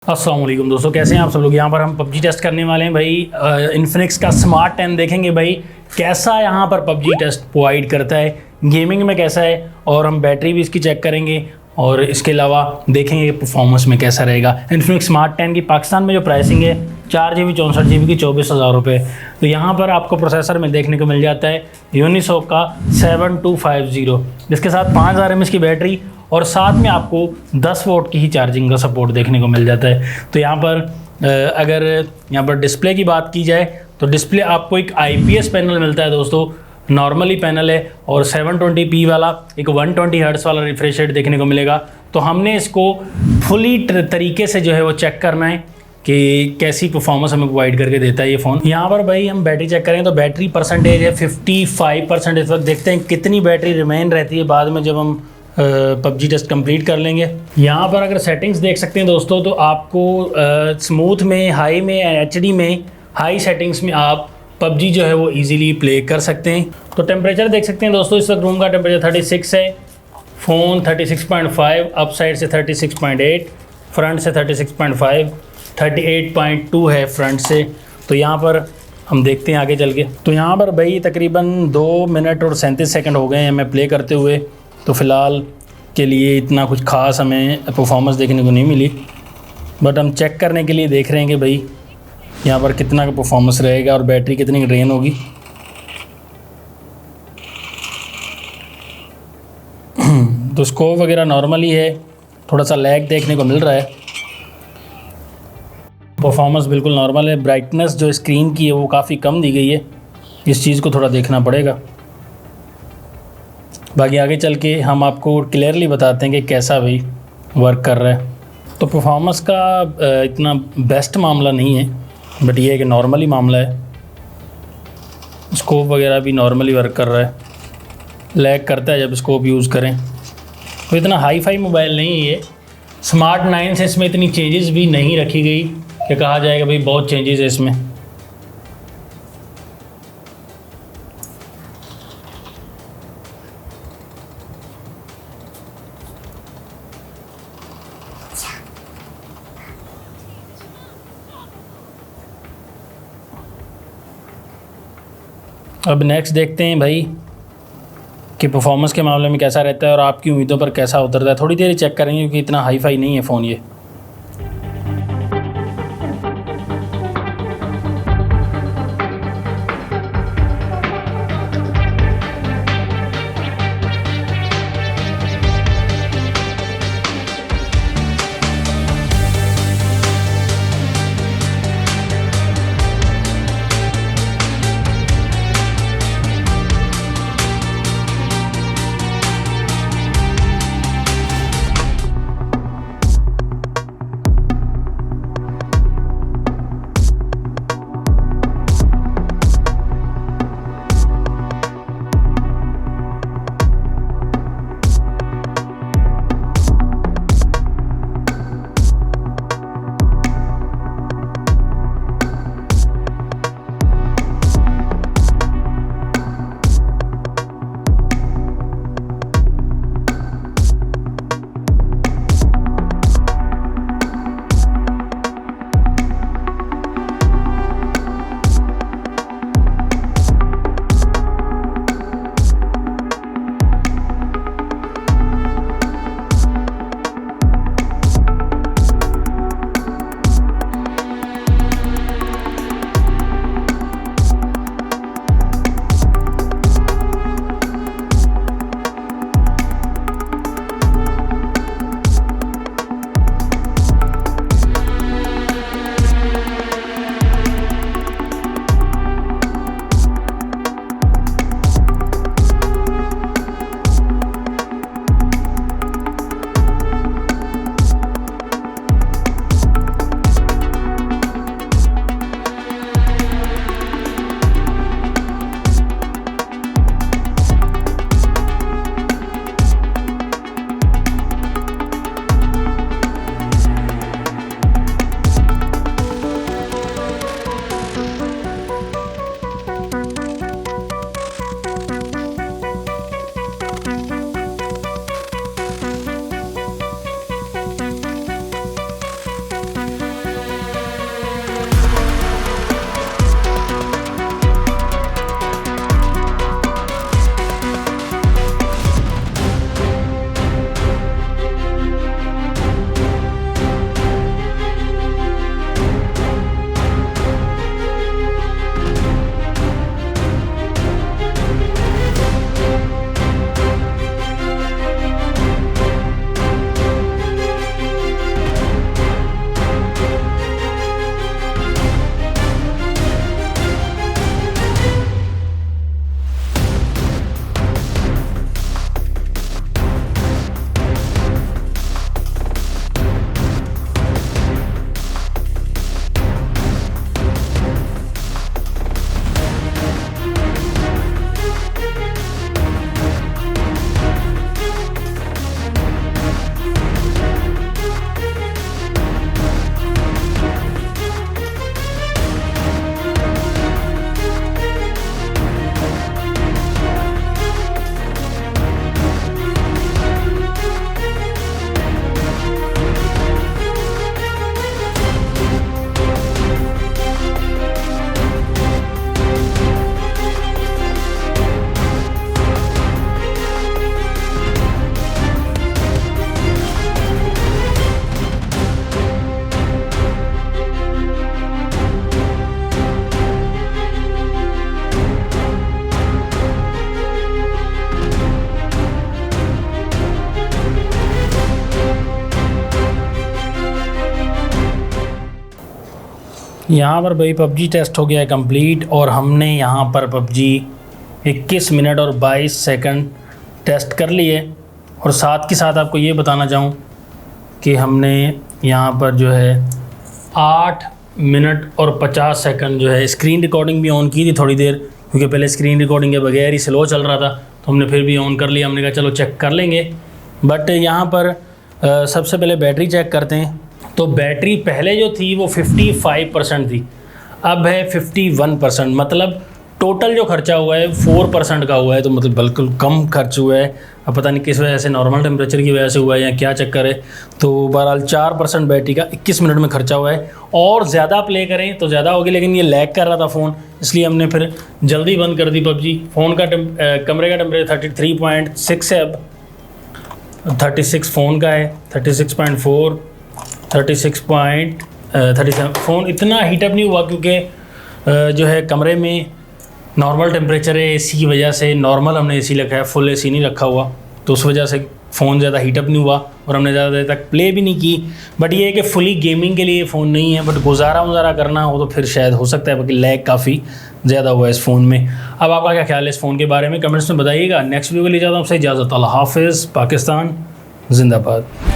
अस्सलाम वालेकुम दोस्तों, कैसे हैं आप सब लोग। यहाँ पर हम पबजी टेस्ट करने वाले हैं भाई। इन्फिनिक्स का स्मार्ट 10 देखेंगे भाई कैसा यहाँ पर पबजी टेस्ट प्रोवाइड करता है, गेमिंग में कैसा है, और हम बैटरी भी इसकी चेक करेंगे और इसके अलावा देखेंगे परफॉर्मेंस में कैसा रहेगा। इन्फिनिक्स स्मार्ट 10 की पाकिस्तान में जो प्राइसिंग है 4 GB 64 GB की 24,000 रुपये। तो यहाँ पर आपको प्रोसेसर में देखने को मिल जाता है यूनिसॉक का 7250, जिसके साथ 5000 mAh की बैटरी और साथ में आपको 10 वोल्ट की ही चार्जिंग का सपोर्ट देखने को मिल जाता है। तो यहाँ पर अगर यहाँ पर डिस्प्ले की बात की जाए तो डिस्प्ले आपको एक IPS पैनल मिलता है दोस्तों, नॉर्मली पैनल है, और 720p वाला एक 120 हर्ट्ज़ वाला रिफ्रेश रेट देखने को मिलेगा। तो हमने इसको फुली तरीके से जो है वो चेक करना है कि कैसी परफॉर्मेंस हमें प्रोवाइड करके देता है ये फ़ोन। यहाँ पर भाई हम बैटरी चेक करें तो बैटरी परसेंटेज है 55% इस वक्त। देखते हैं कितनी बैटरी रिमेन रहती है बाद में जब हम पबजी टेस्ट कंप्लीट कर लेंगे। यहाँ पर अगर सेटिंग्स देख सकते हैं दोस्तों तो आपको स्मूथ में, हाई में, HD में, हाई सेटिंग्स में आप पबजी जो है वो इजीली प्ले कर सकते हैं। तो टेम्परेचर देख सकते हैं दोस्तों, इस वक्त रूम का टेम्परेचर 36 है, फ़ोन 36.5, अप साइड से 36.8, फ्रंट से 36.5, 38.2 है फ्रंट से। तो यहाँ पर हम देखते हैं आगे चल के। तो यहाँ पर भाई तकरीबन 2 मिनट और 37 सेकंड हो गए हैं हमें प्ले करते हुए। तो फ़िलहाल के लिए इतना कुछ ख़ास हमें परफॉर्मेंस देखने को नहीं मिली, बट हम चेक करने के लिए देख रहे हैं कि भाई यहाँ पर कितना का परफॉर्मेंस रहेगा और बैटरी कितनी ड्रेन होगी। तो स्कोप वगैरह नॉर्मली है, थोड़ा सा लैग देखने को मिल रहा है। परफॉर्मेंस बिल्कुल नॉर्मल है। ब्राइटनेस जो स्क्रीन की है वो काफ़ी कम दी गई है, इस चीज़ को थोड़ा देखना पड़ेगा। बाकी आगे चल के हम आपको क्लियरली बताते हैं कि कैसा भाई वर्क कर रहा है। तो परफॉर्मेंस का इतना बेस्ट मामला नहीं है, बट ये है कि नॉर्मली मामला है। स्कोप वगैरह भी नॉर्मली वर्क कर रहा है, लैग करता है जब स्कोप यूज़ करें। तो इतना हाई फाई मोबाइल नहीं है ये। स्मार्ट 9 से इसमें इतनी चेंजेस भी नहीं रखी गई कि कहा जाएगा भाई बहुत चेंजेस है इसमें। अब नेक्स्ट देखते हैं भाई कि परफॉर्मेंस के मामले में कैसा रहता है और आपकी उम्मीदों पर कैसा उतरता है। थोड़ी देर चेक करेंगे क्योंकि इतना हाई फाई नहीं है फ़ोन ये। यहाँ पर भाई पबजी टेस्ट हो गया है कंप्लीट और हमने यहाँ पर पबजी 21 मिनट और 22 सेकंड टेस्ट कर लिए। और साथ के साथ आपको ये बताना चाहूँ कि हमने यहाँ पर जो है 8 मिनट और 50 सेकंड जो है स्क्रीन रिकॉर्डिंग भी ऑन की थी थोड़ी देर, क्योंकि पहले स्क्रीन रिकॉर्डिंग के बगैर ही स्लो चल रहा था, तो हमने फिर भी ऑन कर लिया। हमने कहा चलो चेक कर लेंगे। बट यहाँ पर सबसे पहले बैटरी चेक करते हैं। तो बैटरी पहले जो थी वो 55% थी, अब है 51%। मतलब टोटल जो खर्चा हुआ है 4% का हुआ है, तो मतलब बिल्कुल कम खर्च हुआ है। अब पता नहीं किस वजह से, नॉर्मल टेम्परेचर की वजह से हुआ है या क्या चक्कर है। तो बहरहाल 4% बैटरी का 21 मिनट में खर्चा हुआ है। और ज़्यादा प्ले करें तो ज़्यादा होगी, लेकिन ये लैग कर रहा था फ़ोन, इसलिए हमने फिर जल्दी बंद कर दी पबजी। फ़ोन का कमरे का टेम्परेचर 33.6 है, अब 36 फ़ोन का है, 36.4, 36.37। फ़ोन इतना हीटअप नहीं हुआ क्योंकि जो है कमरे में नॉर्मल टेम्परेचर है, एसी की वजह से। नॉर्मल हमने एसी रखा है, फुल एसी नहीं रखा हुआ, तो उस वजह से फ़ोन ज़्यादा हीटअप नहीं हुआ और हमने ज़्यादा देर तक प्ले भी नहीं की। बट ये है कि फुली गेमिंग के लिए फ़ोन नहीं है, बट गुजारा करना हो तो फिर शायद हो सकता है, क्योंकि लैग काफ़ी ज़्यादा हुआ है इस फ़ोन में। अब आपका क्या ख्याल है इस फ़ोन के बारे में, कमेंट्स में बताइएगा। नेक्स्ट वीडियो के लिए जाता हूँ आपसे इजाज़त। अल्लाह हाफ़िज़। पाकिस्तान जिंदाबाद।